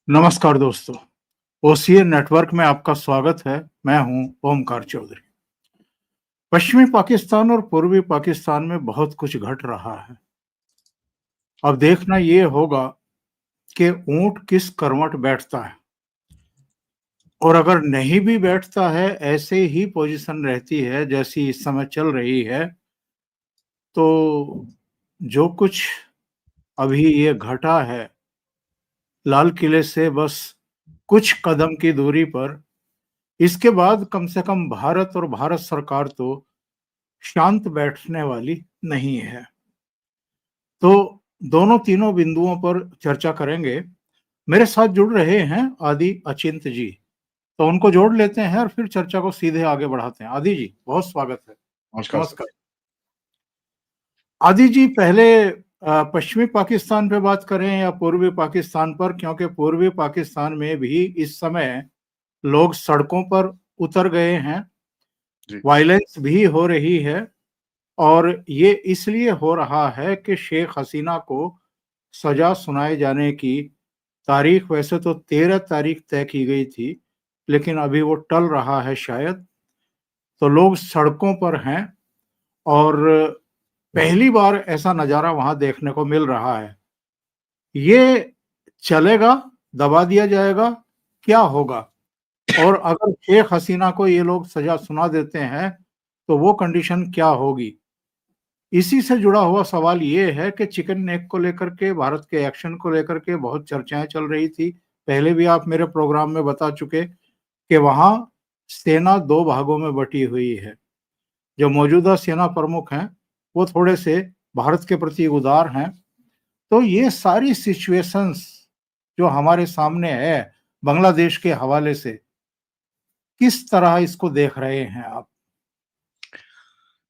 नमस्कार दोस्तों, OCA network में आपका स्वागत है। मैं हूं ओमकार चौधरी। पश्चिमी पाकिस्तान और पूर्वी पाकिस्तान में बहुत कुछ घट रहा है। अब देखना ये होगा कि ऊंट किस करवट बैठता है, और अगर नहीं भी बैठता है, ऐसे ही पोजीशन रहती है जैसी इस समय चल रही है, तो जो कुछ अभी ये घटा है, लाल किले से बस कुछ कदम की दूरी पर, इसके बाद कम से कम भारत और भारत सरकार तो शांत बैठने वाली नहीं है। तो दोनों तीनों बिंदुओं पर चर्चा करेंगे। मेरे साथ जुड़ रहे हैं आदि अचिंत जी, तो उनको जोड़ लेते हैं और फिर चर्चा को सीधे आगे बढ़ाते हैं। आदि जी, बहुत स्वागत है। नमस्कार सर। नमस्कार। आदि जी, पहले पश्चिमी पाकिस्तान पे बात करें या पूर्वी पाकिस्तान पर, क्योंकि पूर्वी पाकिस्तान में भी इस समय लोग सड़कों पर उतर गए हैं, जी, वायलेंस भी हो रही है, और ये इसलिए हो रहा है कि शेख हसीना को सजा सुनाए जाने की तारीख वैसे तो 13 तारीख तय की गई थी, लेकिन अभी वो टल रहा है शायद। तो लोग सड़कों पर हैं, और पहली बार ऐसा नज़ारा वहां देखने को मिल रहा है। ये चलेगा, दबा दिया जाएगा, क्या होगा? और अगर शेख हसीना को ये लोग सजा सुना देते हैं, तो वो कंडीशन क्या होगी? इसी से जुड़ा हुआ सवाल ये है कि चिकन नेक को लेकर के, भारत के एक्शन को लेकर के बहुत चर्चाएं चल रही थी। पहले भी आप मेरे प्रोग्राम में बता चुके कि वहां सेना दो भागों में बटी हुई है। जो मौजूदा सेना प्रमुख हैं, वो थोड़े से भारत के प्रति उदार हैं। तो ये सारी सिचुएशंस जो हमारे सामने है, बांग्लादेश के हवाले से, किस तरह इसको देख रहे हैं आप?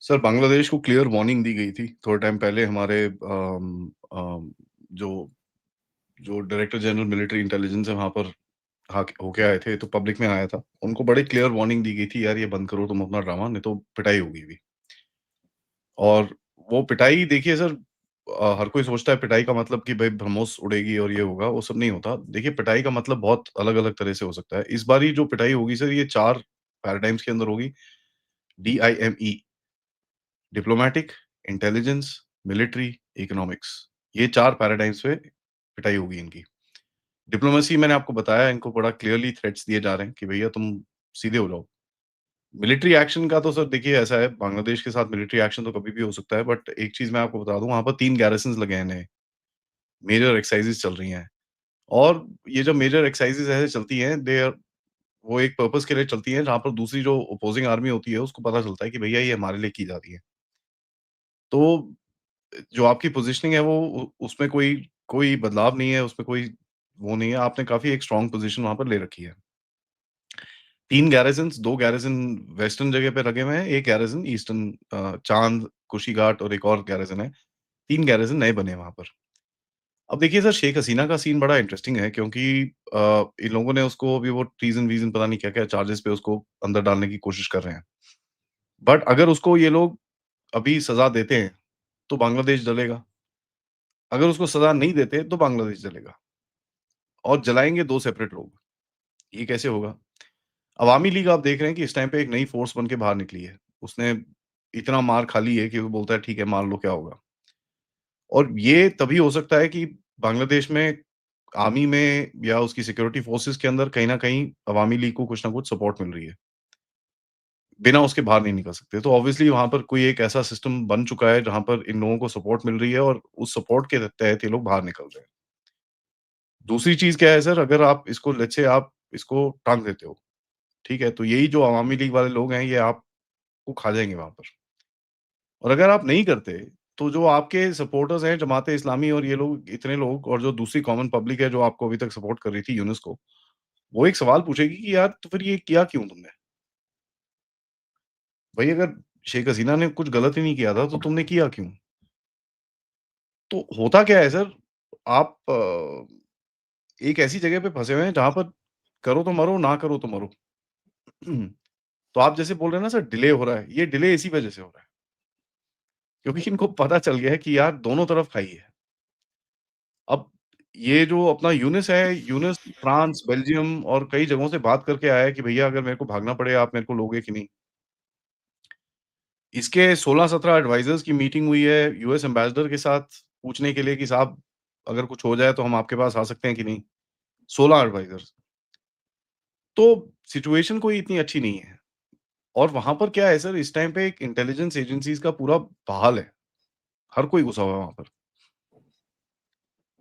सर बांग्लादेश को क्लियर वार्निंग दी गई थी थोड़े टाइम पहले हमारे जो जो डायरेक्टर जनरल मिलिट्री इंटेलिजेंस है वहाँ पर होके आए थे, तो पब्लिक में आया था। उनको बड़ी क्लियर वार्निंग दी गई थी, यार ये बंद करो तुम अपना ड्रामा, नहीं तो पिटाई होगी भी। और वो पिटाई देखिए सर, हर कोई सोचता है पिटाई का मतलब कि भाई ब्रह्मोस उड़ेगी और ये होगा, वो सब नहीं होता। देखिए पिटाई का मतलब बहुत अलग-अलग तरह से हो सकता है। इस बारी जो पिटाई होगी सर, ये 4 पैराडाइम्स के अंदर होगी। DIME, diplomatic, intelligence, military, economics, ये 4 पैराडाइम्स पे पिटाई होगी इनकी। डिप्लोमेसी मैंने आपको बताया, इनको बड़ा क्लियरली थ्रेट्स दिए जा रहे हैं कि भैया तुम सीधे हो जाओ। मिलिट्री एक्शन का तो सर देखिए ऐसा है, बांग्लादेश के साथ मिलिट्री एक्शन तो कभी भी हो सकता है, बट एक चीज़ मैं आपको बता दूँ, वहाँ पर 3 गैरिसन्स लगे हैं नए, मेजर एक्सरसाइज़ेज़ चल रही हैं। और ये जो मेजर एक्सरसाइज़ेज़ ऐसे चलती हैं, दे आर वो एक पर्पज़ के लिए चलती हैं, जहाँ पर दूसरी जो अपोजिंग आर्मी होती है, उसको पता चलता है कि भैया ये हमारे लिए की जा रही है। तो जो आपकी पोज़ीशनिंग है वो उसमें कोई कोई बदलाव नहीं है, उसमें कोई वो नहीं है, आपने काफ़ी एक स्ट्रॉन्ग पोज़ीशन वहाँ पर ले रखी है। 3 गैरिसन्स, 2 गैरिसन वेस्टर्न जगह पे लगे हुए हैं, 1 गैरिसन ईस्टर्न चांद, कुशीघाट और एक और गैरिसन है। 3 गैरिसन नए बने हैं वहाँ पर। अब देखिए सर, शेख हसीना का सीन बड़ा इंटरेस्टिंग है क्योंकि इन लोगों ने उसको अभी वो ट्रीज़न-वीज़न पता नहीं क्या-क्या चार्जेस पे उसको अंदर डालने की कोशिश कर रहे हैं। बट अगर उसको ये लोग अभी सज़ा देते हैं, तो बांग्लादेश जलेगा। अगर उसको सज़ा नहीं देते, तो बांग्लादेश जलेगा और जलाएँगे 2 सेपरेट लोग। ये कैसे होगा? अवामी लीग आप देख रहे हैं कि इस टाइम पे एक नई फ़ोर्स बन के बाहर निकली है। उसने इतना मार खा ली है कि वो बोलता है ठीक है मार लो क्या होगा। और ये तभी हो सकता है कि बांग्लादेश में आर्मी में या उसकी सिक्योरिटी फ़ोर्सेस के अंदर कहीं न कहीं अवामी लीग को कुछ न कुछ सपोर्ट मिल रही है। बिना उसके बाहर नहीं निकल सकते। तो ऑब्वियसली वहाँ पर कोई एक ऐसा सिस्टम बन चुका है जहाँ पर इन लोगों को सपोर्ट मिल रही है और उस सपोर्ट के तहत ये लोग बाहर निकल रहे हैं। दूसरी चीज़ क्या है सर, अगर आप इसको लेट्स से आप इसको टाँग देते हो, ठीक है? तो यही जो अवामी लीग वाले लोग हैं ये आपको खा जाएँगे वहाँ पर। और अगर आप नहीं करते, तो जो आपके सपोर्टर्स हैं जमात-ए-इस्लामी और ये लोग इतने लोग और जो दूसरी कॉमन पब्लिक है जो आपको अभी तक सपोर्ट कर रही थी यूनुस को, वो एक सवाल पूछेगी कि यार तो फिर ये किया क्यों तुमने? भई अगर शेख हसीना ने कुछ गलत ही नहीं किया था तो तुमने किया क्यों? तो होता क्या है सर, आप एक ऐसी जगह पे फँसे हुए हैं जहाँ पर करो तो मरो, ना करो तो मरो। तो आप जैसे बोल रहे हैं ना सर डिले हो रहा है, ये डिले इसी वजह से हो रहा है। क्योंकि इनको पता चल गया है कि यार दोनों तरफ खाई है। अब ये जो अपना यूनिस है, यूनिस फ्रांस, बेल्जियम और कई जगहों से बात करके आया है कि भैया अगर मेरे को भागना पड़े, आप मेरे को लोगे कि नहीं? इसके 16-17 एडवाइज़र्स की मीटिंग हुई है यूएस एम्बेसडर के साथ पूछने के लिए कि साहब अगर कुछ हो जाए तो हम आपके पास आ सकते हैं कि नहीं? 16 एडवाइज़र्स। तो सिचुएशन कोई इतनी अच्छी नहीं है। और वहाँ पर क्या है सर, इस टाइम पे एक इंटेलिजेंस एजेंसीज़ का पूरा बहाल है। हर कोई घुसा हुआ है वहाँ पर।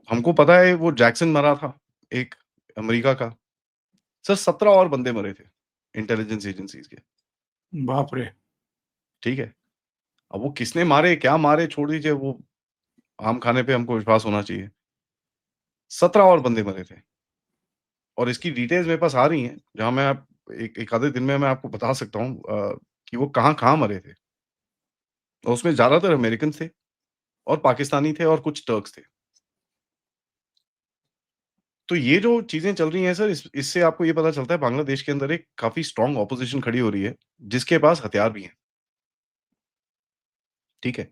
हमको पता है वो जैक्सन मरा था, एक अमेरिका का। सर 17 और बंदे मरे थे, इंटेलिजेंस एजेंसीज़ के, बाप रे! ठीक है? अब वो किसने मारे, क्या मारे छोड़ दीजिए, वो आम खाने पे हमको विश्वास होना चाहिए। 17 और बंदे मरे थे और इसकी डिटेल्स मेरे पास आ रही हैं, जहाँ मैं आप एक एक आधे दिन में मैं आपको बता सकता हूँ कि वो कहाँ-कहाँ मरे थे। और उसमें ज़्यादातर अमेरिकन थे और पाकिस्तानी थे और कुछ टर्क्स थे। तो ये जो चीज़ें चल रही हैं सर, इससे आपको ये पता चलता है बांग्लादेश के अंदर एक काफ़ी स्ट्रॉन्ग ऑपोज़िशन खड़ी हो रही है, जिसके पास हथियार भी हैं, ठीक है?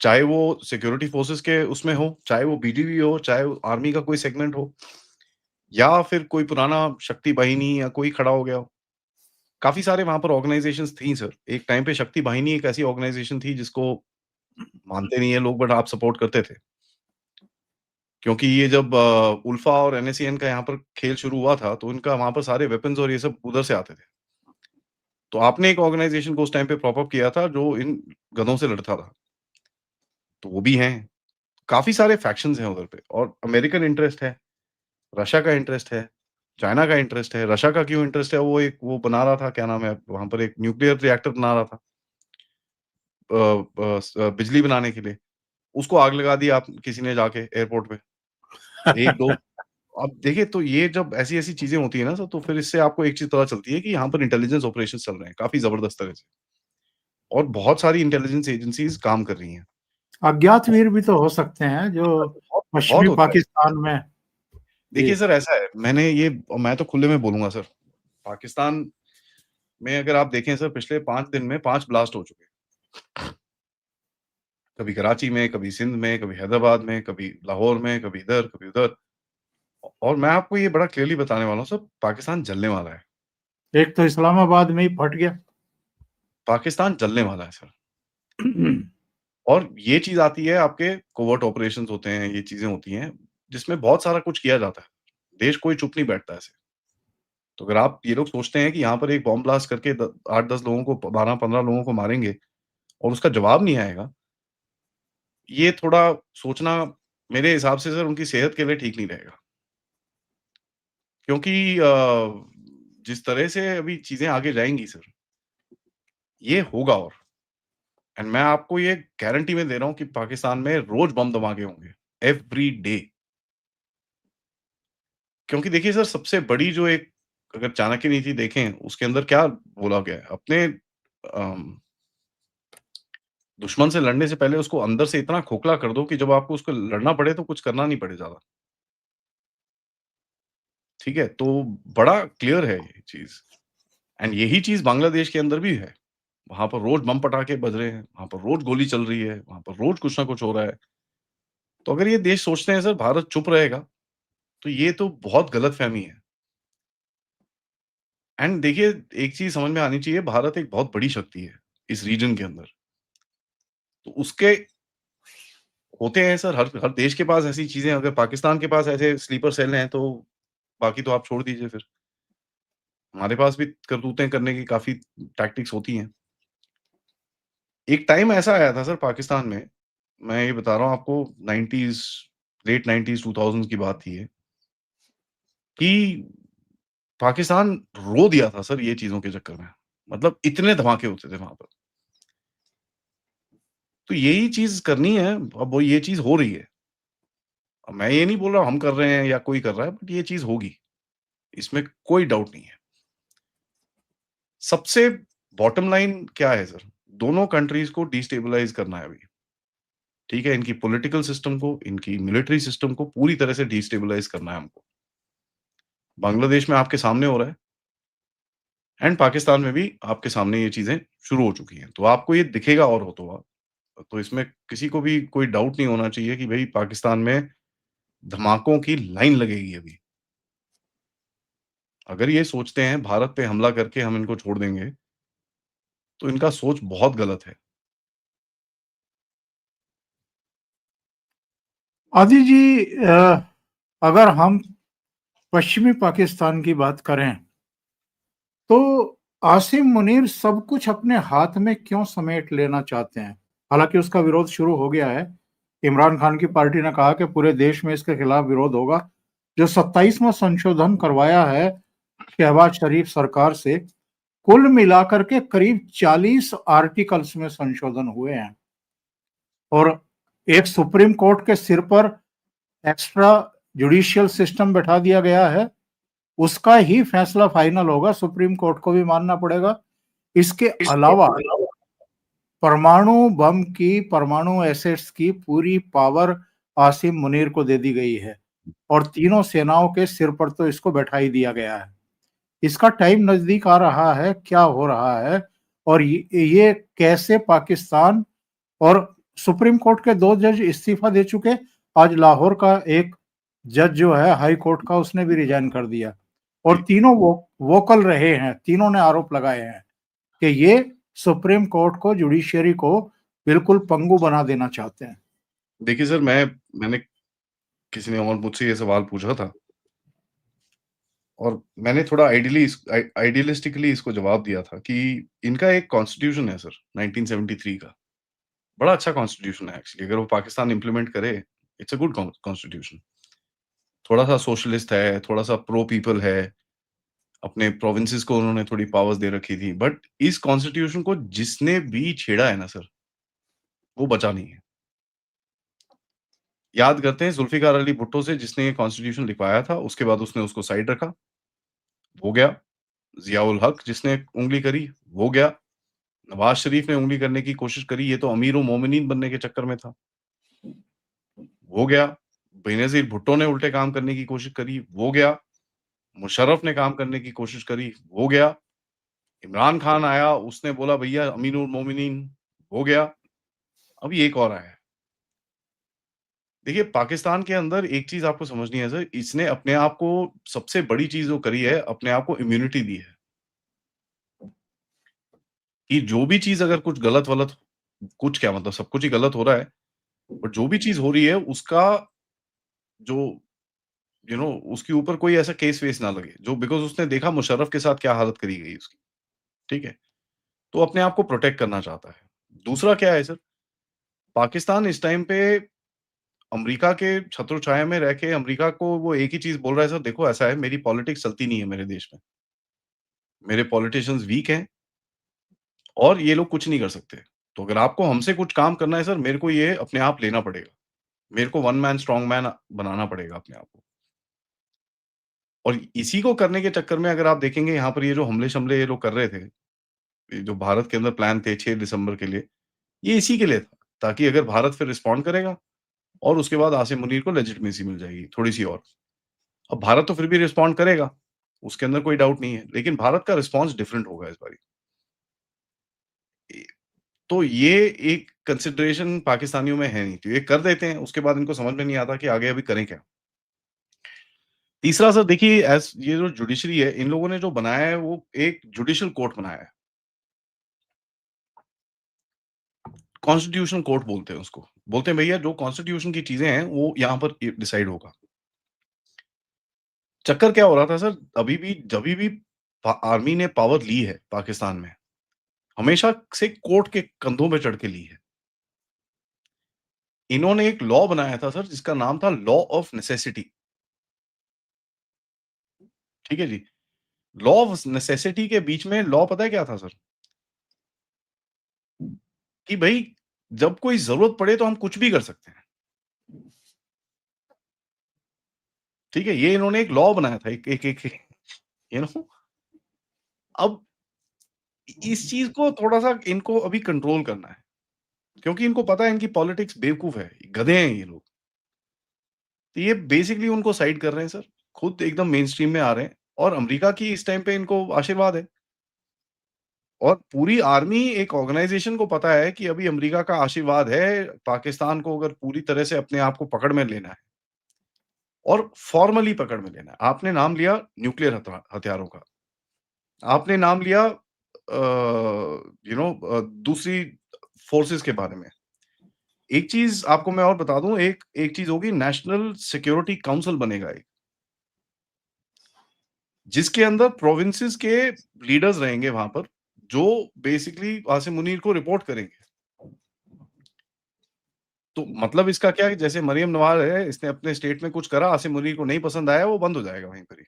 चाहे वो सिक्योरिटी फोर्सेस के उसमें हो, चाहे वो बीजीबी हो, चाहे वो आर्मी का कोई सेगमेंट हो या फिर कोई पुराना शक्ति वाहिनी या कोई खड़ा हो गया हो। काफ़ी सारे वहाँ पर ऑर्गनाइज़ेशंस थी सर। एक टाइम पे शक्ति वाहिनी एक ऐसी ऑर्गनाइज़ेशन थी जिसको मानते नहीं है लोग बट आप सपोर्ट करते थे। क्योंकि ये जब उल्फा और एनएससीएन का यहाँ पर खेल शुरू हुआ था, तो इनका वहाँ पर सारे वेपन्स और ये सब उधर से आते थे। तो आपने एक ऑर्गनाइज़ेशन को उस टाइम पे प्रॉप अप किया था जो इन गधों से लड़ता था। तो वो भी हैं। काफ़ी सारे फैक्शंस हैं उधर पे और अमेरिकन इंटरेस्ट है, रशिया का इंटरेस्ट है, चाइना का इंटरेस्ट है। रशिया का क्यों इंटरेस्ट है, वो एक वो बना रहा था, क्या नाम है, वहाँ पर एक न्यूक्लियर रिएक्टर बना रहा था बिजली बनाने के लिए। उसको आग लगा दी आप किसी ने जाके एयरपोर्ट पे। 1-2 अब देखिए तो ये जब ऐसी-ऐसी चीज़ें होती है ना सर, तो फिर इससे आपको एक चीज़ पता चलती है कि यहाँ पर इंटेलिजेंस ऑपरेशंस चल रहे हैं, काफ़ी ज़बरदस्त तरह से और बहुत सारी इंटेलिजेंस एजेंसीज़ काम कर रही हैं। अज्ञात वीर भी तो हो सकते हैं जो बहुत बहुत पश्चिमी होता है। पाकिस्तान में। जी। देखिए सर ऐसा है, मैंने ये और मैं तो खुले में बोलूँगा सर, पाकिस्तान में अगर आप देखें सर पिछले 5 दिन में 5 ब्लास्ट हो चुके हैं। कभी कराची में, कभी सिंध में, कभी हैदराबाद में, कभी लाहौर में, कभी इधर, कभी उधर। और मैं आपको ये बड़ा क्लियरली बताने वाला हूँ सर, पाकिस्तान जलने वाला है। एक तो इस्लामाबाद में ही फट गया। पाकिस्तान जलने वाला है सर। और ये चीज़ आती है आपके कोवर्ट ऑपरेशंस होते हैं, ये चीज़ें होती हैं, जिसमें बहुत सारा कुछ किया जाता है। देश कोई चुप नहीं बैठता ऐसे। तो अगर आप ये लोग सोचते हैं कि यहाँ पर एक बॉम्ब ब्लास्ट करके 8-10 लोगों को 12-15 लोगों को मारेंगे और उसका जवाब नहीं आएगा, ये थोड़ा सोचना मेरे हिसाब से सर उनकी सेहत के लिए ठीक नहीं रहेगा। क्योंकि जिस तरह से अभी चीज़ें आगे जाएँगी सर, ये होगा और एंड मैं आपको ये गारंटी में दे रहा हूँ कि पाकिस्तान में रोज़ बम धमाके होंगे, एवरी डे। क्योंकि देखिए सर सबसे बड़ी जो एक अगर चाणक्य नीति देखें, उसके अंदर क्या बोला गया है, अपने अम, दुश्मन से लड़ने से पहले उसको अंदर से इतना खोखला कर दो कि जब आपको उसको लड़ना पड़े तो कुछ करना नहीं पड़े ज़्यादा, ठीक है? तो बड़ा क्लियर है ये चीज़ एंड यही चीज़ बांग्लादेश के अंदर भी है। वहाँ पर रोज़ बम पटाखे बज रहे हैं, वहाँ पर रोज़ गोली चल रही है, वहाँ पर रोज़ कुछ ना कुछ हो रहा है। तो अगर ये देश सोचते हैं सर भारत चुप रहेगा, तो ये तो बहुत गलतफ़हमी है एंड देखिए एक चीज़ समझ में आनी चाहिए, भारत एक बहुत बड़ी शक्ति है, इस रीजन के अंदर। तो उसके होते हैं सर हर देश के पास ऐसी चीज़ें, अगर पाकिस्तान के पास ऐसे स्लीपर सेल हैं, तो बाकी तो आप छोड़ दीजिए फिर। हमारे पास भी करतूतें करने की काफ़ी टैक्टिक्स होती हैं। एक टाइम ऐसा आया था सर पाकिस्तान में, मैं ये बता रहा हूँ आपको 90s लेट 90s 2000s की बात थी ये, कि पाकिस्तान रो दिया था सर ये चीज़ों के चक्कर में। मतलब इतने धमाके होते थे वहाँ पर। तो यही चीज़ करनी है, अब वो ये चीज़ हो रही है। अब मैं ये नहीं बोल रहा हम कर रहे हैं या कोई कर रहा है, बट ये चीज़ होगी। इसमें कोई डाउट नहीं है। सबसे बॉटम लाइन क्या है सर? दोनों कंट्रीज़ को डिस्टेबलाइज़ करना है अभी। ठीक है? इनकी पॉलिटिकल सिस्टम को, इनकी मिलिट्री सिस्टम को पूरी तरह से डिस्टेबलाइज़ करना है हमको। बांग्लादेश में आपके सामने हो रहा है एंड पाकिस्तान में भी आपके सामने ये चीज़ें शुरू हो चुकी हैं। तो आपको ये दिखेगा और हो तो इसमें किसी को भी कोई डाउट नहीं होना चाहिए कि भई पाकिस्तान में धमाकों की लाइन लगेगी अभी। अगर ये सोचते हैं भारत पे हमला करके हम इनको छोड़ देंगे, तो इनका सोच बहुत गलत है। आदि जी, अगर हम पश्चिमी पाकिस्तान की बात करें, तो आसिम मुनीर सब कुछ अपने हाथ में क्यों समेट लेना चाहते हैं? हालांकि उसका विरोध शुरू हो गया है। इमरान खान की पार्टी ने कहा कि पूरे देश में इसके खिलाफ विरोध होगा। जो 27वां संशोधन करवाया है शहबाज शरीफ सरकार से, कुल मिलाकर के करीब 40 आर्टिकल्स में संशोधन हुए हैं। और एक सुप्रीम कोर्ट के सिर पर एक्स्ट्रा जुडिशियल सिस्टम बैठा दिया गया है। उसका ही फैसला फाइनल होगा, सुप्रीम कोर्ट को भी मानना पड़ेगा। इसके इसके अलावा अलावा परमाणु बम की, परमाणु एसेट्स की पूरी पावर आसिम मुनीर को दे दी गई है और तीनों सेनाओं के सिर पर तो इसको बैठा ही दिया गया है। इसका टाइम नजदीक आ रहा है, क्या हो रहा है और ये कैसे पाकिस्तान, और सुप्रीम कोर्ट के 2 जज इस्तीफा दे चुके। आज लाहौर का एक जज जो है हाई कोर्ट का, उसने भी रिजाइन कर दिया। और जी, तीनों वोकल रहे हैं, तीनों ने आरोप लगाए हैं कि ये सुप्रीम कोर्ट को, जुडिशियरी को बिल्कुल पंगु बना देना चाहते हैं। देखिए सर मैंने किसी ने और मुझसे ये सवाल पूछा था और मैंने थोड़ा आइडियलिस्टिकली इसको जवाब दिया था कि इनका एक कॉन्स्टिट्यूशन है सर 1973 का। बड़ा अच्छा कॉन्स्टिट्यूशन है एक्चुअली अगर वो पाकिस्तान इम्प्लीमेंट करे, इट्स अ गुड कॉन्स्टिट्यूशन। थोड़ा-सा सोशलिस्ट है, थोड़ा-सा प्रो पीपल है, अपने प्रोविंसेस को उन्होंने थोड़ी पावर्स दे रखी थी। बट इस कॉन्स्टिट्यूशन को जिसने भी छेड़ा है ना सर, वो बचा नहीं है। याद करते हैं जुल्फ़िकार अली भुट्टो से जिसने ये कॉन्स्टिट्यूशन लिखवाया था, उसके बाद उसने उसको साइड रखा, वो गया। ज़िया-उल हक जिसने उँगली करी, वो गया। नवाज़ शरीफ ने उँगली करने की कोशिश करी, ये तो अमीर-उल-मोमिनीन बनने के चक्कर में था, वो गया। बेनज़ीर भुट्टो ने उल्टे काम करने की कोशिश करी, वो गया। मुशर्रफ ने काम करने की कोशिश करी, वो गया। इमरान खान आया, उसने बोला भैया अमीरुल-मोमिनीन, हो गया। अभी एक और आया है। देखिए, पाकिस्तान के अंदर एक चीज़ आपको समझनी है सर, इसने अपने आप को सबसे बड़ी चीज़ जो करी है, अपने आप को इम्यूनिटी दी है, कि जो भी चीज़ अगर कुछ गलत-वलत कुछ क्या मतलब सब कुछ ही गलत हो रहा है, बट जो भी चीज़ हो रही है उसका जो उसके ऊपर कोई ऐसा केस-वेस ना लगे, जो बिकॉज़ उसने देखा मुशर्रफ के साथ क्या हालत करी गई उसकी, ठीक है? तो अपने आप को प्रोटेक्ट करना चाहता है। दूसरा क्या है सर, पाकिस्तान इस टाइम पे अमेरिका के छत्रछाया में रह के अमेरिका को वो एक ही चीज़ बोल रहा है सर देखो ऐसा है मेरी पॉलिटिक्स चलती नहीं है मेरे देश में। मेरे पॉलिटिशियंस वीक हैं और ये लोग कुछ नहीं कर सकते। तो अगर आपको हमसे कुछ काम करना है सर मेरे को ये अपने आप लेना पड़ेगा। मेरे को वन मैन स्ट्रॉन्ग मैन बनाना पड़ेगा अपने आप को। और इसी को करने के चक्कर में अगर आप देखेंगे यहाँ पर ये जो हमले-शमले ये लोग कर रहे थे, ये जो भारत के अंदर प्लान थे 6 दिसंबर के लिए, ये इसी के लिए था। ताकि अगर भारत फिर रिस्पॉन्ड करेगा और उसके बाद आसिम मुनीर को लेजिटिमेसी मिल जाएगी थोड़ी-सी और। अब भारत तो फिर भी रिस्पॉन्ड करेगा, उसके अंदर कोई डाउट नहीं है, लेकिन भारत का रिस्पॉन्स डिफरेंट होगा इस बारी। ए तो ये एक कंसिडरेशन पाकिस्तानियों में है नहीं, तो ये कर देते हैं, उसके बाद इनको समझ में नहीं आता कि आगे अभी करें क्या? तीसरा सर देखिए ये जो जुडिशरी है, इन लोगों ने जो बनाया है वो एक जुडिशियल कोर्ट बनाया है। कॉन्स्टिट्यूशनल कोर्ट बोलते हैं उसको। बोलते हैं भैया जो कॉन्स्टिट्यूशन की चीज़ें हैं, वो यहाँ पर डिसाइड होगा। चक्कर क्या हो रहा था सर, अभी भी जभी भी आर्मी ने पावर ली है पाकिस्तान में, हमेशा से कोर्ट के कंधों पे चढ़ के ली है। इन्होंने एक लॉ बनाया था सर जिसका नाम था लॉ ऑफ नेसेसिटी, ठीक है जी? लॉ ऑफ नेसेसिटी के बीच में लॉ पता है क्या था सर? कि भई जब कोई ज़रूरत पड़े तो हम कुछ भी कर सकते हैं, ठीक है? ये इन्होंने एक लॉ बनाया था एक एक एक यू नो अब इस चीज़ को थोड़ा-सा इनको अभी कंट्रोल करना है, क्योंकि इनको पता है इनकी पॉलिटिक्स बेवकूफ़ है, गधे हैं ये लोग। तो ये बेसिकली उनको साइड कर रहे हैं सर, खुद एकदम मेनस्ट्रीम में आ रहे हैं और अमेरिका की इस टाइम पे इनको आशीर्वाद है। और पूरी आर्मी एक ऑर्गनाइज़ेशन को पता है कि अभी अमेरिका का आशीर्वाद है, पाकिस्तान को अगर पूरी तरह से अपने आप को पकड़ में लेना है। और फॉर्मली पकड़ में लेना है। आपने नाम लिया न्यूक्लियर हथियारों का, आपने नाम लिया दूसरी फोर्सेस के बारे में। एक चीज़ आपको मैं और बता दूँ, एक एक चीज़ होगी, नेशनल सिक्योरिटी काउंसिल बनेगा एक, जिसके अंदर प्रोविंसेस के लीडर्स रहेंगे वहाँ पर, जो बेसिकली आसिम मुनीर को रिपोर्ट करेंगे। तो मतलब इसका क्या है, जैसे मरियम नवाज़ है, इसने अपने स्टेट में कुछ करा, आसिम मुनीर को नहीं पसंद आया, वो बंद हो जाएगा वहीं पर ही।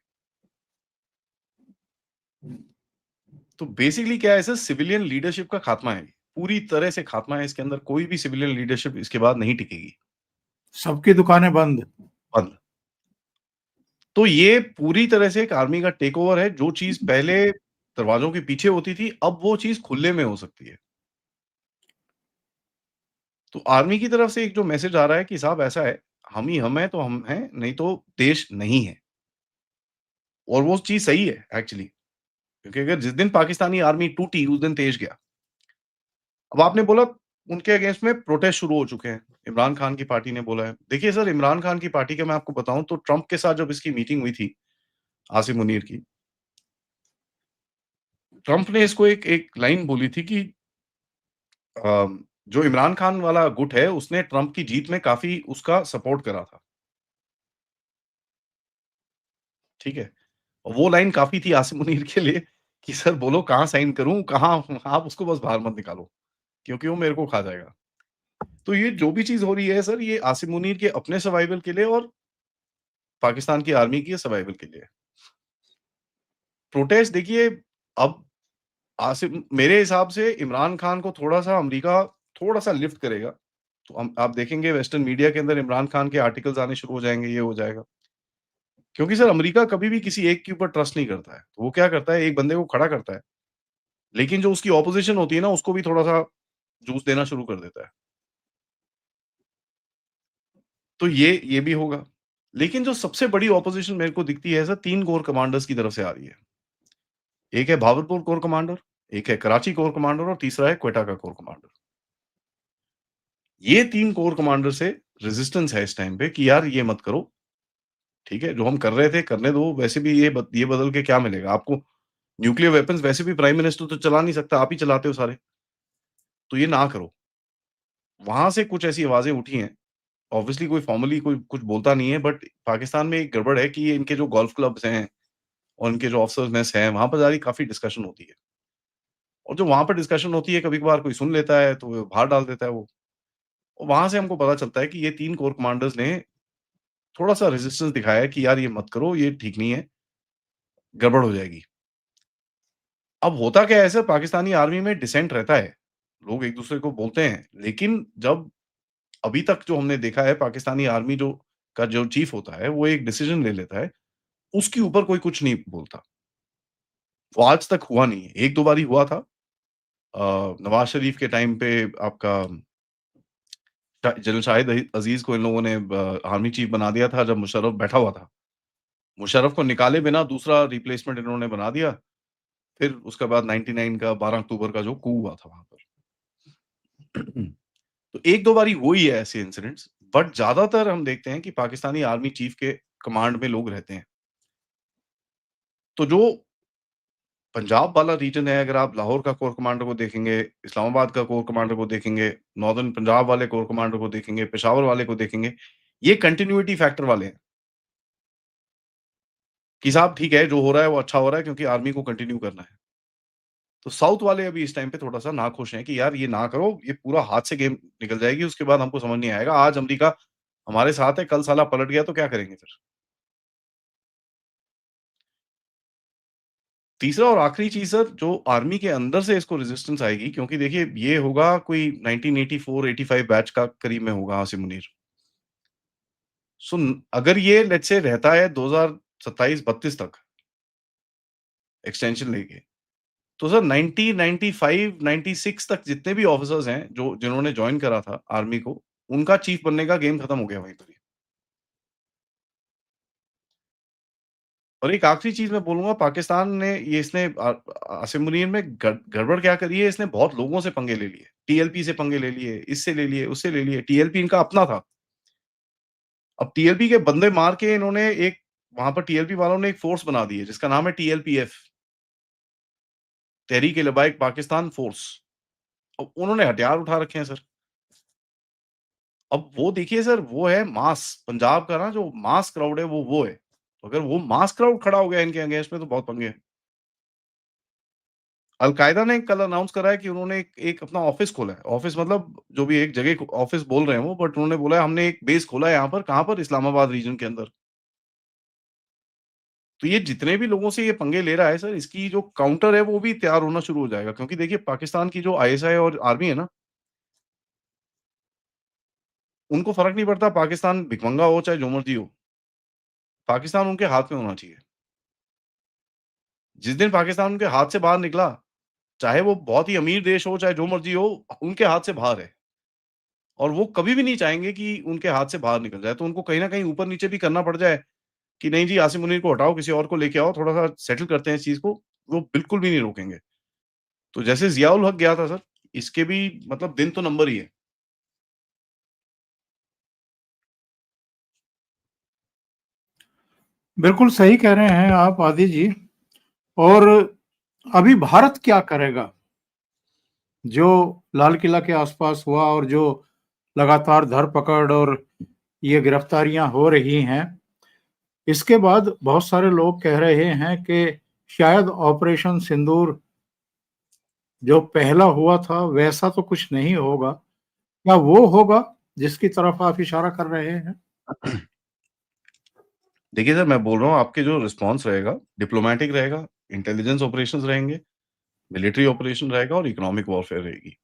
तो बेसिकली क्या है सर, सिविलियन लीडरशिप का खात्मा है, पूरी तरह से खात्मा है इसके अंदर, कोई भी सिविलियन लीडरशिप इसके बाद नहीं टिकेगी। सबकी दुकानें बंद। बंद। तो ये पूरी तरह से एक आर्मी का टेक ओवर है, जो चीज़ पहले दरवाज़ों के पीछे होती थी, अब वो चीज़ खुले में हो सकती है। तो आर्मी की तरफ से एक जो मैसेज आ रहा है कि साहब ऐसा है, हम ही हम हैं तो हम हैं, नहीं तो देश नहीं है। और वो चीज़ सही है एक्चुअली, क्योंकि अगर जिस दिन पाकिस्तानी आर्मी टूटी, उस दिन देश गया। अब आपने बोला उनके अगेंस्ट में प्रोटेस्ट शुरू हो चुके हैं, इमरान खान की पार्टी ने बोला है। देखिए सर, इमरान खान की पार्टी का मैं आपको बताऊँ तो ट्रंप के साथ जब इसकी मीटिंग हुई थी, आसिम मुनीर की, ट्रंप ने इसको एक एक लाइन बोली थी कि जो इमरान खान वाला गुट है, उसने ट्रंप की जीत में काफ़ी उसका सपोर्ट करा था। ठीक है? और वो लाइन काफ़ी थी आसिम मुनीर के लिए कि सर बोलो कहाँ साइन करूँ, कहाँ, आप उसको बस बाहर मत निकालो, क्योंकि वो मेरे को खा जाएगा। तो ये जो भी चीज़ हो रही है सर, ये आसिम मुनीर के अपने सर्वाइवल के लिए और पाकिस्तान की आर्मी की सर्वाइवल के लिए। प्रोटेस्ट देखिए, अब आसिम, मेरे हिसाब से इमरान खान को थोड़ा-सा अमेरिका थोड़ा-सा लिफ्ट करेगा। तो हम आप देखेंगे वेस्टर्न मीडिया के अंदर इमरान खान के आर्टिकल्स आने शुरू हो जाएँगे, ये हो जाएगा। क्योंकि सर अमेरिका कभी भी किसी एक के ऊपर ट्रस्ट नहीं करता है। तो वो क्या करता है, एक बंदे को खड़ा करता है, लेकिन जो उसकी ऑपोज़िशन होती है ना, उसको भी थोड़ा-सा जूस देना शुरू कर देता है। तो ये भी होगा। लेकिन जो सबसे बड़ी ऑपोज़िशन मेरे को दिखती है सर, 3 कोर कमांडर्स की तरफ से आ रही है। एक है भावलपुर कोर कमांडर, एक है कराची कोर कमांडर और तीसरा है क्वेटा का कोर कमांडर। ये 3 कोर कमांडर से रेजिस्टेंस है इस टाइम पे कि यार ये मत करो, ठीक है? जो हम कर रहे थे करने दो, वैसे भी ये बदल के क्या मिलेगा आपको? न्यूक्लियर वेपन्स वैसे भी प्राइम मिनिस्टर तो चला नहीं सकता, आप ही चलाते हो सारे, तो ये ना करो। वहाँ से कुछ ऐसी आवाज़ें उठी हैं, ऑब्वियसली कोई फॉर्मली कोई कुछ बोलता नहीं है, बट पाकिस्तान में एक गड़बड़ है कि ये इनके जो गोल्फ क्लब्स हैं और इनके जो ऑफिसर्स मेस हैं, वहाँ पर जारी काफ़ी डिस्कशन होती है। और जो वहाँ पर डिस्कशन होती है, कभी-कभार कोई सुन लेता है, तो वो बाहर डाल देता है वो। और वहाँ से हमको पता चलता है कि ये 3 कोर कमांडर्स ने थोड़ा-सा रेजिस्टेंस दिखाया है कि यार ये मत करो, ये ठीक नहीं है, गड़बड़ हो जाएगी। अब होता क्या है सर, पाकिस्तानी आर्मी में डिसेंट रहता है। लोग एक-दूसरे को बोलते हैं, लेकिन जब अभी तक जो हमने देखा है, पाकिस्तानी आर्मी जो चीफ होता है, वो एक डिसीजन ले लेता है, उसके ऊपर कोई कुछ नहीं बोलता। वो आज तक हुआ नहीं है। 1-2 बारी हुआ था। नवाज़ शरीफ के टाइम पे आपका जनरल शाहिद अज़ीज़ को इन लोगों ने आर्मी चीफ बना दिया था, जब मुशर्रफ बैठा हुआ था। मुशर्रफ को निकाले बिना दूसरा रिप्लेसमेंट इन्होंने बना दिया। फिर उसके बाद 99 का 12 अक्टूबर का जो कू हुआ था वहाँ पर। तो 1-2 बारी हुई है ऐसे इंसिडेंट्स, बट ज़्यादातर हम देखते हैं कि पाकिस्तानी आर्मी चीफ के कमांड में लोग रहते हैं। तो जो पंजाब वाला रीजन है, अगर आप लाहौर का कोर कमांडर को देखेंगे, इस्लामाबाद का कोर कमांडर को देखेंगे, नॉर्दर्न पंजाब वाले कोर कमांडर को देखेंगे, पेशावर वाले को देखेंगे, ये कंटिन्यूटी फैक्टर वाले हैं, कि साहब ठीक है, जो हो रहा है वो अच्छा हो रहा है क्योंकि आर्मी को कंटिन्यू करना है। तो साउथ वाले अभी इस टाइम पे थोड़ा-सा नाखुश हैं कि यार ये ना करो, ये पूरा हाथ से गेम निकल जाएगी, उसके बाद हमको समझ नहीं आएगा। आज अमेरिका हमारे साथ है, कल साला पलट गया तो क्या करेंगे फिर? तीसरा और आखिरी चीज़ सर, जो आर्मी के अंदर से इसको रेजिस्टेंस आएगी, क्योंकि देखिए ये होगा कोई 1984-85 बैच का करीब में होगा आसिम मुनीर। सो अगर ये लेट्स से रहता है 2027-32 तक एक्सटेंशन लेके, तो सर 90, 95, 96 तक जितने भी ऑफिसर्स हैं, जो जिन्होंने जॉइन करा था आर्मी को, उनका चीफ बनने का गेम खत्म हो गया वहीं पर ही। और एक आखिरी चीज़ मैं बोलूँगा, पाकिस्तान ने ये इसने आसिम मुनीर में गड़बड़ क्या करी है, इसने बहुत लोगों से पंगे ले लिए। टीएलपी से पंगे ले लिए, इससे ले लिए, उससे ले लिए। टीएलपी इनका अपना था। अब टीएलपी के बंदे मार के इन्होंने एक वहां पर टीएलपी वालों ने एक फोर्स बना दी है जिसका नाम है टीएलपीएफ, तहरीक ए लबाइक पाकिस्तान फोर्स। अब उन्होंने हथियार उठा रखे हैं सर। अब वो देखिए सर, वो है मास पंजाब का ना, जो मास क्राउड है वो है। तो अगर वो मास क्राउड खड़ा हो गया इनके अगेंस्ट में तो बहुत पंगे हैं। अलकायदा ने कल अनाउंस करा है कि उन्होंने एक अपना ऑफिस खोला है। ऑफिस मतलब जो भी एक जगह ऑफिस बोल रहे हैं वो, बट उन्होंने बोला है हमने एक बेस खोला है यहाँ पर। कहाँ पर? इस्लामाबाद रीजन के अंदर। तो ये जितने भी लोगों से ये पंगे ले रहा है सर, इसकी जो काउंटर है वो भी तैयार होना शुरू हो जाएगा। क्योंकि देखिए पाकिस्तान की जो आईएसआई और आर्मी है ना, उनको फ़र्क नहीं पड़ता पाकिस्तान भिखमंगा हो चाहे जो मर्ज़ी हो, पाकिस्तान उनके हाथ में होना चाहिए। जिस दिन पाकिस्तान उनके हाथ से बाहर निकला, चाहे वो बहुत ही अमीर देश हो चाहे जो मर्ज़ी हो, उनके हाथ से बाहर है। और वो कभी भी नहीं चाहेंगे कि उनके हाथ से बाहर निकल जाए। तो उनको कहीं न कहीं ऊपर-नीचे भी करना पड़ जाए कि नहीं जी, आसिम मुनीर को हटाओ, किसी और को लेके आओ, थोड़ा-सा सेटल करते हैं इस चीज़ को, वो बिल्कुल भी नहीं रोकेंगे। तो जैसे ज़िया उल हक गया था सर, इसके भी मतलब दिन तो नंबर ही है। बिल्कुल सही कह रहे हैं आप आदि जी। और अभी भारत क्या करेगा? जो लाल किला के आसपास हुआ और जो लगातार धरपकड़ और ये गिरफ्तारियां हो रही हैं, इसके बाद बहुत सारे लोग कह रहे हैं कि शायद ऑपरेशन सिंदूर जो पहला हुआ था वैसा तो कुछ नहीं होगा। क्या वो होगा जिसकी तरफ आप इशारा कर रहे हैं? देखिए सर, मैं बोल रहा हूँ आपके जो रिस्पॉन्स रहेगा, डिप्लोमैटिक रहेगा, इंटेलिजेंस ऑपरेशंस रहेंगे, मिलिट्री ऑपरेशन रहेगा और इकोनॉमिक वॉरफेयर रहेगी।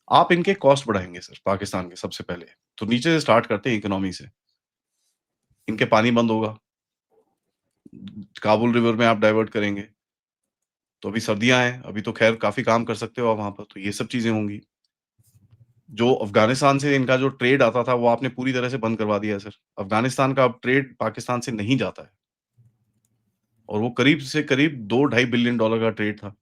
आप इनके कॉस्ट बढ़ाएँगे सर पाकिस्तान के सबसे पहले। तो नीचे से स्टार्ट करते हैं इकोनॉमी से। इनके पानी बंद होगा, काबुल रिवर में आप डाइवर्ट करेंगे। तो अभी सर्दियाँ हैं, अभी तो ख़ैर काफ़ी काम कर सकते हो आप वहाँ पर, तो ये सब चीज़ें होंगी। जो अफ़गानिस्तान से इनका जो ट्रेड आता था, वो आपने पूरी तरह से बंद करवा दिया है सर। अफ़गानिस्तान का अब ट्रेड पाकिस्तान से नहीं जाता है और वो करीब से करीब 2 ढाई बिलियन डॉलर का ट्रेड था।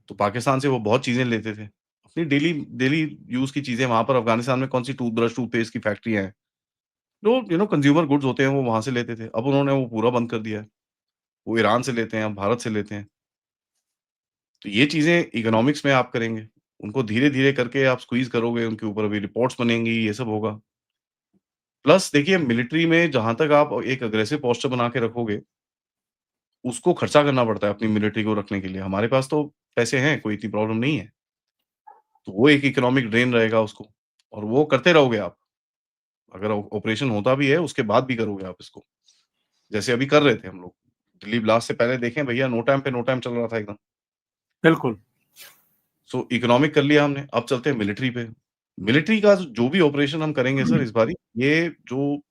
तो पाकिस्तान से वो बहुत चीज़ें लेते थे। अपनी डेली डेली यूज़ की चीज़ें वहाँ पर अफ़गानिस्तान में कौन-सी टूथब्रश, टूथपेस्ट की फैक्ट्रियाँ हैं। जो कंज्यूमर गुड्स होते हैं, वो वहाँ से लेते थे। अब उन्होंने वो पूरा बंद कर दिया है। वो ईरान से लेते हैं, अब भारत से लेते हैं। तो ये चीज़ें इकोनॉमिक्स में आप करेंगे। उनको धीरे-धीरे करके आप स्क्वीज़ करोगे, उनके ऊपर अभी रिपोर्ट्स बनेंगी, ये सब होगा। प्लस देखिए मिलिट्री में जहाँ तक आप एक अग्रेसिव पोस्चर बना के रखोगे, उसको खर्चा करना पड़ता है अपनी मिलिट्री को रखने के लिए। हमारे पास तो पैसे हैं, कोई इतनी प्रॉब्लम नहीं है। तो वो एक इकोनॉमिक ड्रेन रहेगा उसको और वो करते रहोगे आप। अगर ऑपरेशन होता भी है, उसके बाद भी करोगे आप इसको। जैसे अभी कर रहे थे हम लोग। दिल्ली ब्लास्ट से पहले देखें भैया, नो टाइम पे नो टाइम चल रहा था एकदम। बिल्कुल। सो इकोनॉमिक कर लिया हमने, अब चलते हैं मिलिट्री पे। मिलिट्री का जो भी ऑपरेशन हम करेंगे सर इस बारी, ये जो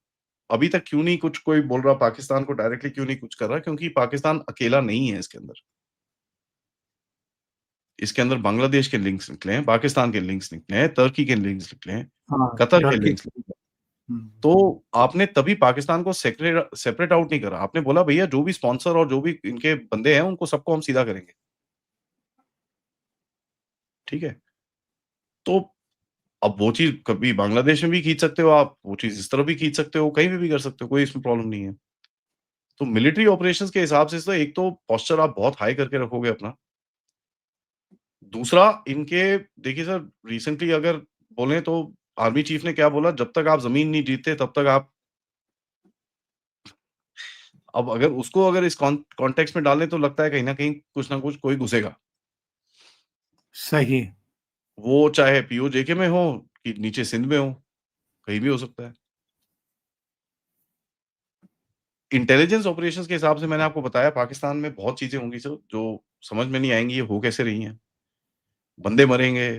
अभी तक क्यों नहीं कुछ कोई बोल रहा पाकिस्तान को डायरेक्टली क्यों नहीं कुछ कर रहा, क्योंकि पाकिस्तान अकेला नहीं है इसके अंदर। इसके अंदर बांग्लादेश के लिंक्स निकले हैं, पाकिस्तान के लिंक्स निकले हैं, तुर्की के लिंक्स निकले हैं, हाँ, कतर के टर्की। लिंक्स निकले हैं। तो आपने तभी पाकिस्तान को सेपरेट आउट नहीं करा। आपने बोला भैया जो भी स्पॉन्सर और जो भी इनके बंदे हैं, उनको सबको हम सीधा करेंगे। ठीक है? तो अब वो चीज़ कभी बांग्लादेश में भी खींच सकते हो आप, वो चीज़ इस तरफ भी खींच सकते हो, कहीं पे भी कर सकते हो, कोई इसमें प्रॉब्लम नहीं है। तो मिलिट्री ऑपरेशंस के हिसाब से तो एक तो पोस्चर आप बहुत हाई करके रखोगे अपना। दूसरा इनके देखिए सर, रिसेंटली अगर बोलें तो आर्मी चीफ ने क्या बोला, जब तक आप ज़मीन नहीं जीतते तब तक आप। अब अगर उसको अगर इस कॉन्टेक्स्ट में डालें तो लगता है कहीं न कहीं कुछ ना कुछ कोई घुसेगा। सही। वो चाहे पीओजेके में हो कि नीचे सिंध में हो, कहीं भी हो सकता है। इंटेलिजेंस ऑपरेशंस के हिसाब से मैंने आपको बताया पाकिस्तान में बहुत चीज़ें होंगी सर, जो समझ में नहीं आएँगी ये हो कैसे रही हैं। बंदे मरेंगे,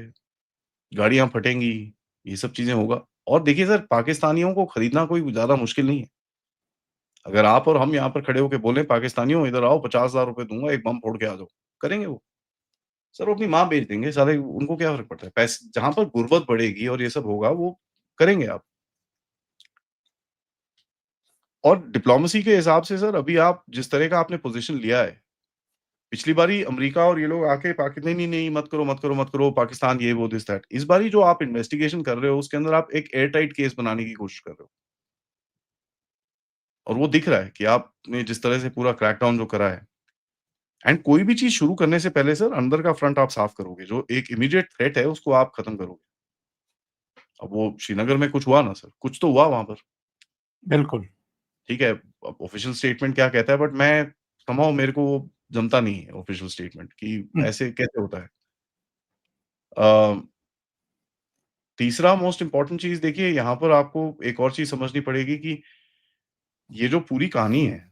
गाड़ियाँ फटेंगी, ये सब चीज़ें होगा। और देखिए सर, पाकिस्तानियों को खरीदना कोई ज़्यादा मुश्किल नहीं है। अगर आप और हम यहाँ पर खड़े होके बोलें पाकिस्तानियों इधर आओ, 50,000 रुपए दूँगा, एक बम फोड़ के आ जाओ, करेंगे वो। सर वो अपनी माँ बेच देंगे, साले उनको क्या फ़र्क पड़ता है? जहाँ पर गुर्बत बढ़ेगी और ये सब होगा वो करेंगे आप। और डिप्लोमेसी के हिसाब से सर अभी आप जिस तरह का आपने पोज़ीशन लिया है, पिछली बारी अमेरिका और ये लोग आके नहीं, नहीं, नहीं मत करो, मत करो, मत करो, पाकिस्तान ये वो दिस दैट। इस बारी जो आप इन्वेस्टिगेशन कर रहे हो उसके अंदर आप एक एयर टाइट केस बनाने की कोशिश कर रहे हो। और वो दिख रहा है कि आपने जिस तरह से पूरा क्रैकडाउन जो करा है। एंड कोई भी चीज़ शुरू करने से पहले सर अंदर का फ्रंट आप साफ करोगे, जो एक इमीडिएट थ्रेट है उसको आप खत्म करोगे। अब वो श्रीनगर में कुछ हुआ ना सर, कुछ तो हुआ वहाँ पर, बिल्कुल। ठीक है? अब ऑफिशियल स्टेटमेंट क्या कहता है, बट मैं समहाउ मेरे को वो जमता नहीं है ऑफिशियल स्टेटमेंट कि ऐसे कैसे होता है। अ, तीसरा मोस्ट इम्पोर्टेंट चीज़ देखिए, यहाँ पर आपको एक और चीज़ समझनी पड़ेगी कि ये जो पूरी कहानी है,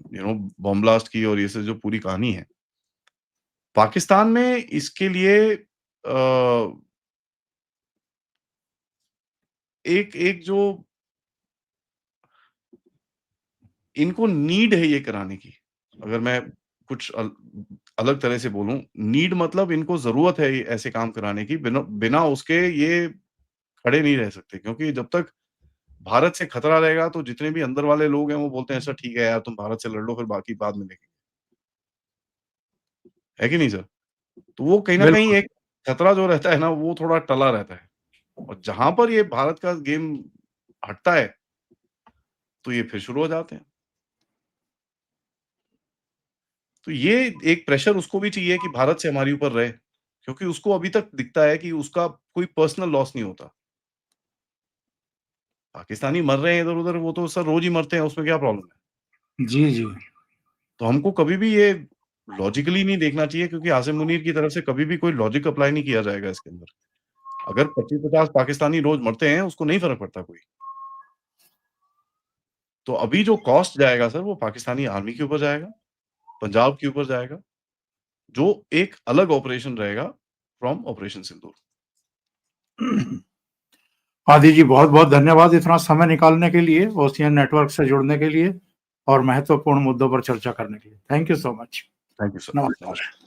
बॉम्ब ब्लास्ट की और ये सब जो पूरी कहानी है, पाकिस्तान में इसके लिए एक एक जो इनको नीड है ये कराने की। अगर मैं कुछ अलग तरह से बोलूँ, नीड मतलब इनको ज़रूरत है ये ऐसे काम कराने की, बिना बिना उसके ये खड़े नहीं रह सकते, क्योंकि जब तक भारत से खतरा रहेगा तो जितने भी अंदर वाले लोग हैं वो बोलते हैं, अच्छा ठीक है यार, तुम भारत से लड़ लो, फिर बाकी बाद में देखेंगे। है कि नहीं सर? तो वो कहीं न कहीं बिल्कुल। एक खतरा जो रहता है ना, वो थोड़ा टला रहता है, और जहाँ पर ये भारत का गेम हटता है, तो ये फिर शुरू हो जाते हैं। तो ये एक प्रेशर उसको भी चाहिए कि भारत से हमारे ऊपर रहे, क्योंकि उसको अभी तक दिखता है कि उसका कोई पर्सनल लॉस नहीं होता। पाकिस्तानी मर रहे हैं इधर-उधर, वो तो सर रोज़ ही मरते हैं, उसमें क्या प्रॉब्लम है? जी, जी। तो हमको कभी भी ये लॉजिकली नहीं देखना चाहिए, क्योंकि आसिम मुनीर की तरफ से कभी भी कोई लॉजिक अप्लाई नहीं किया जाएगा इसके अंदर। अगर 25-50 पाकिस्तानी रोज़ मरते हैं, उसको नहीं फ़र्क पड़ता कोई। तो अभी जो कॉस्ट जाएगा सर, वो पाकिस्तानी आर्मी के ऊपर जाएगा, पंजाब के ऊपर जाएगा, जो एक अलग ऑपरेशन रहेगा फ्रॉम ऑपरेशन सिंदूर। आदि जी, बहुत-बहुत धन्यवाद इतना समय निकालने के लिए, ओशियन नेटवर्क से जुड़ने के लिए और महत्वपूर्ण मुद्दों पर चर्चा करने के लिए। Thank you so much. Thank you sir. नमस्कार। नमस्कार।